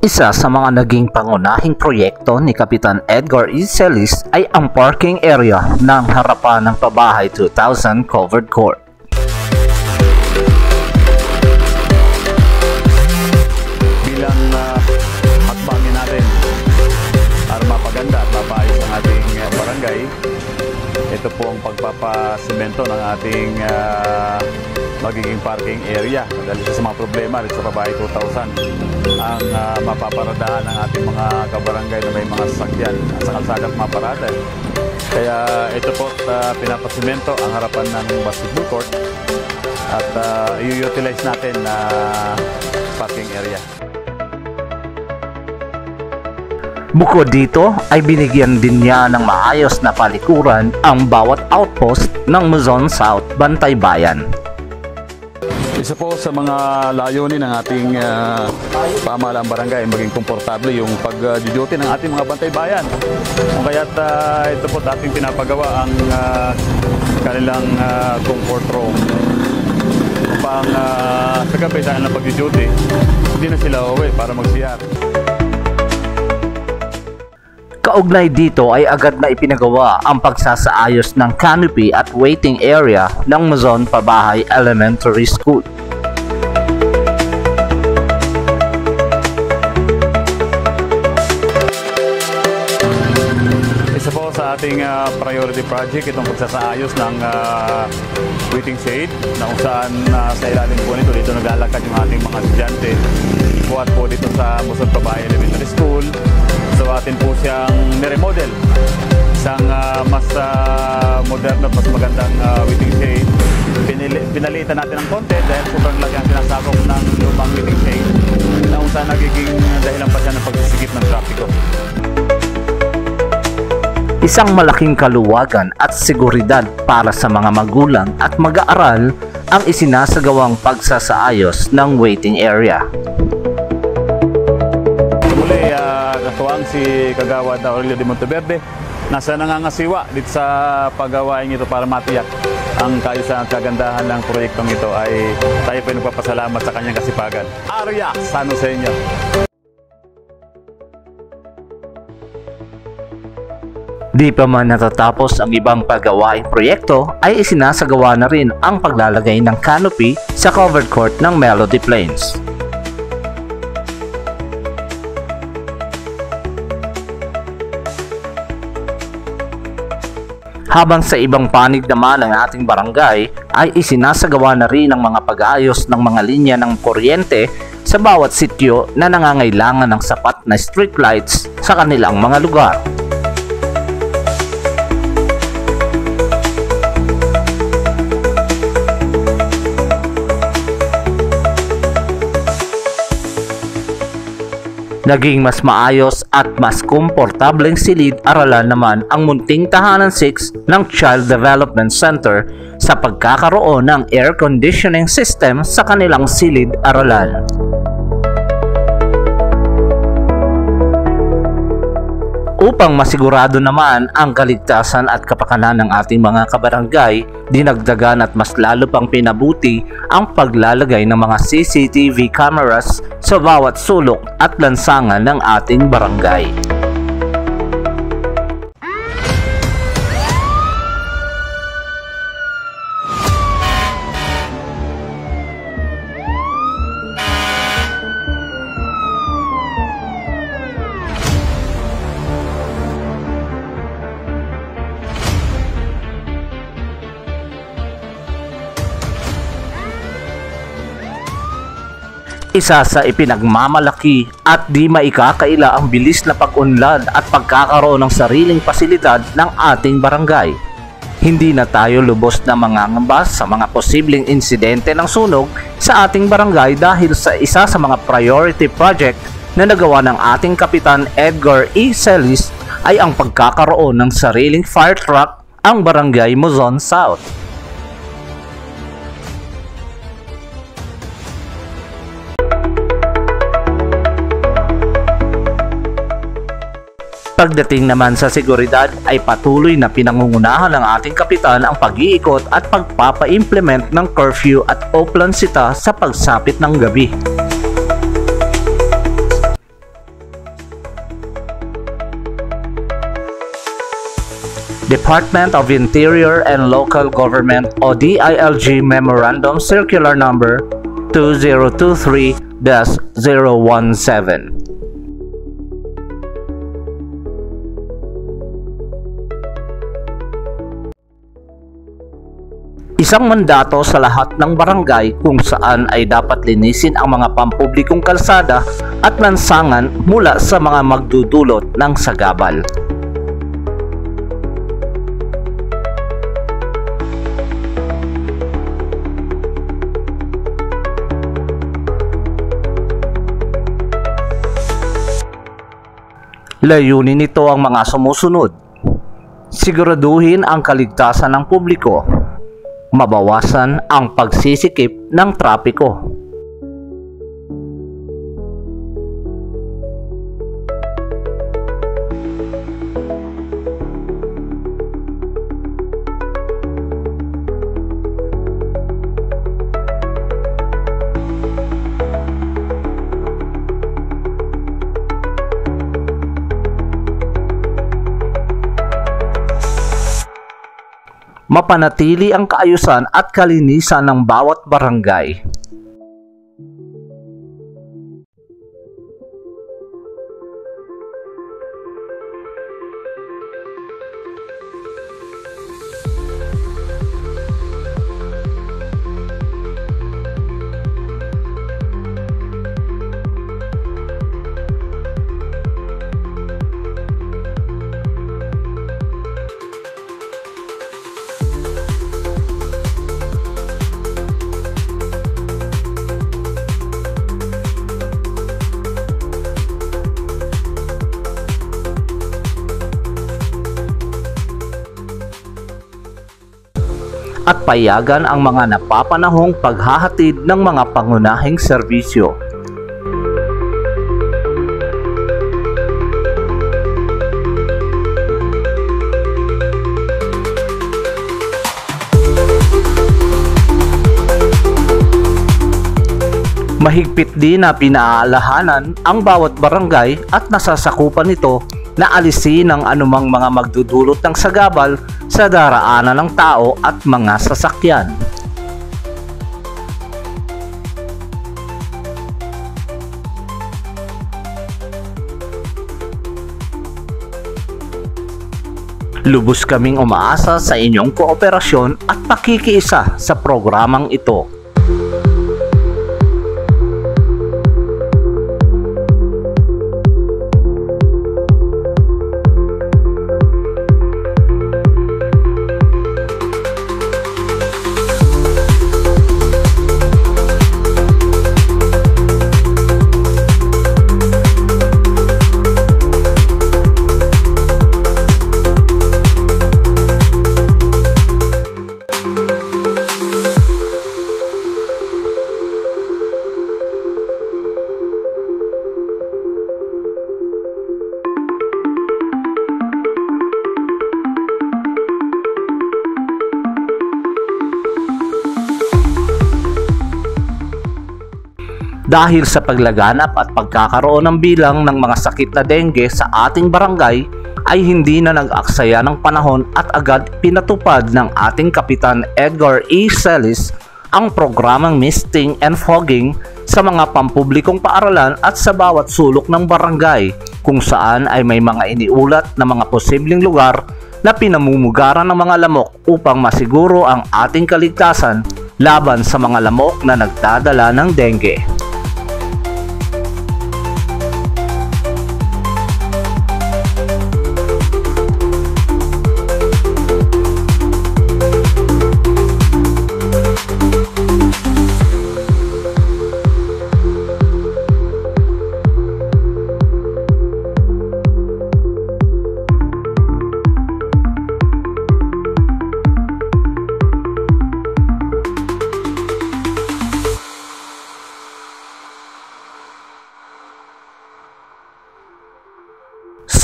Isa sa mga naging pangunahing proyekto ni Kapitan Edgar E. Celis ay ang parking area ng harapan ng Pabahay 2000 Covered Court. Bilang hakbangin natin para mapaganda at mapaayos ang ating barangay, ito po ang pagpapasemento ng ating magiging parking area. Dahil sa mga problema dito sa Pabahay 2000, ang mapaparadahan ng ating mga kabarangay na may mga sasakyan sa kalsada at maparada. Kaya ito po pinapasemento ang harapan ng basketball court at i-utilize natin na parking area. Bukod dito ay binigyan din niya ng maayos na palikuran ang bawat outpost ng Luzon South Bantay Bayan. Isa po sa mga layunin ng ating pamahalaang barangay maging komportable yung pag-duty ng ating mga bantay bayan. Kung kaya't ito po dating pinapagawa ang kanilang comfort room upang sa gabi dahil na pag-duty, hindi na sila uwi para mag-CR. Kaugnay dito ay agad na ipinagawa ang pagsasaayos ng canopy at waiting area ng Luzon Pabahay Elementary School. Isa po sa ating priority project itong pagsasaayos ng waiting shade na kung saan sa ilalim po nito dito naglalakad yung ating mga estudyante. Buhat po dito sa Luzon Pabahay Elementary School. So atin po siyang niremodel, isang mas moderno at mas magandang waiting shade. Pinalitan natin ng konti dahil sobrang laki ang sinasakop ng lumang waiting shade na kung saan nagiging dahilan pa siya ng pagsisigip ng trapiko. Isang malaking kaluwagan at seguridad para sa mga magulang at mag-aaral ang isinasagawang pagsasaayos ng waiting area. Muli, katuwang si Kagawad Aurelio de Monteverde nasa nangangasiwa dito sa paggawain ito para matiyak ang kaayusan at kagandahan ng proyektong ito ay tayo po nagpapasalamat sa kanyang kasipagan. Arya, sano sa inyo! Di pa man natatapos ang ibang paggawaing proyekto ay isinasagawa na rin ang paglalagay ng canopy sa covered court ng Melody Plains. Habang sa ibang panig naman ng ating barangay ay isinasagawa na rin ang mga pag-aayos ng mga linya ng kuryente sa bawat sityo na nangangailangan ng sapat na street lights sa kanilang mga lugar. Naging mas maayos at mas komportableng silid-aralan naman ang munting tahanan 6 ng Child Development Center sa pagkakaroon ng air conditioning system sa kanilang silid-aralan. Upang masigurado naman ang kaligtasan at kapakanan ng ating mga kabarangay, dinagdagan at mas lalo pang pinabuti ang paglalagay ng mga CCTV cameras sa bawat sulok at lansangan ng ating barangay. Isa sa ipinagmamalaki at di maikakaila ang bilis na pag-unlad at pagkakaroon ng sariling pasilidad ng ating barangay. Hindi na tayo lubos na mangangamba sa mga posibleng insidente ng sunog sa ating barangay dahil sa isa sa mga priority project na nagawa ng ating Kapitan Edgar E. Celis ay ang pagkakaroon ng sariling fire truck ang barangay Luzon South. Pagdating naman sa seguridad ay patuloy na pinangungunahan ng ating kapitan ang pag-iikot at pagpapa-implement ng curfew at oplansita sa pagsapit ng gabi. Department of Interior and Local Government o DILG Memorandum Circular Number 2023-017. Isang mandato sa lahat ng barangay kung saan ay dapat linisin ang mga pampublikong kalsada at lansangan mula sa mga magdudulot ng sagabal. Layunin nito ang mga sumusunod: siguraduhin ang kaligtasan ng publiko, mabawasan ang pagsisikip ng trapiko, mapanatili ang kaayusan at kalinisan ng bawat barangay. At payagan ang mga napapanahong paghahatid ng mga pangunahing serbisyo. Mahigpit din na pinaalahanan ang bawat barangay at nasasakupan nito na alisin ang anumang mga magdudulot ng sagabal sa daraanan ng tao at mga sasakyan. Lubos kaming umaasa sa inyong kooperasyon at pakikiisa sa programang ito. Dahil sa paglaganap at pagkakaroon ng bilang ng mga sakit na dengue sa ating barangay, ay hindi na nag-aksaya ng panahon at agad pinatupad ng ating Kapitan Edgar E. Celis ang programang misting and fogging sa mga pampublikong paaralan at sa bawat sulok ng barangay, kung saan ay may mga iniulat na mga posibleng lugar na pinamumugaran ng mga lamok upang masiguro ang ating kaligtasan laban sa mga lamok na nagdadala ng dengue.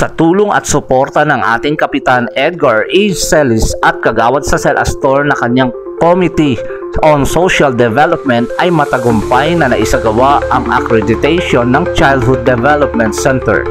Sa tulong at suporta ng ating Kapitan Edgar E. Celis at kagawad sa Cel Astor na kanyang Committee on Social Development, ay matagumpay na naisagawa ang accreditation ng Childhood Development Center.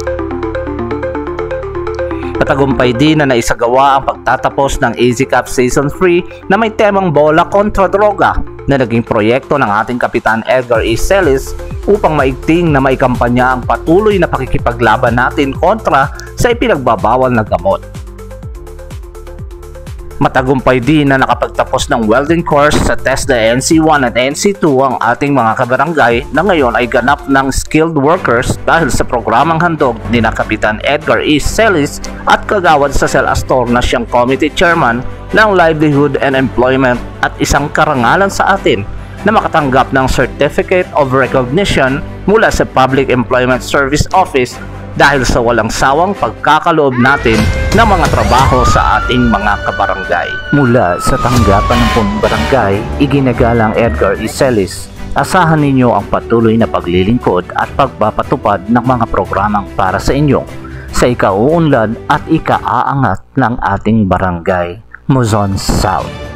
Matagumpay din na naisagawa ang pagtatapos ng Easy Cup Season 3 na may temang bola kontra droga na naging proyekto ng ating Kapitan Edgar E. Celis upang maigting na maikampanya ang patuloy na pakikipaglaban natin kontra sa ipinagbabawal na gamot. Matagumpay din na nakapagtapos ng welding course sa TESDA NC1 at NC2 ang ating mga kabarangay na ngayon ay ganap ng skilled workers dahil sa programang handog ni na Kapitan Edgar E. Celis at kagawad sa Cel Astor na siyang committee chairman ng Livelihood and Employment at isang karangalan sa atin na makatanggap ng Certificate of Recognition mula sa Public Employment Service Office dahil sa walang sawang pagkakaloob natin ng mga trabaho sa ating mga kabarangay. Mula sa tanggapan ng punong barangay, iginagalang Edgar E. Celis, asahan ninyo ang patuloy na paglilingkod at pagpapatupad ng mga programang para sa inyo sa ikauunlad at ikaaangat ng ating barangay, Muzon South.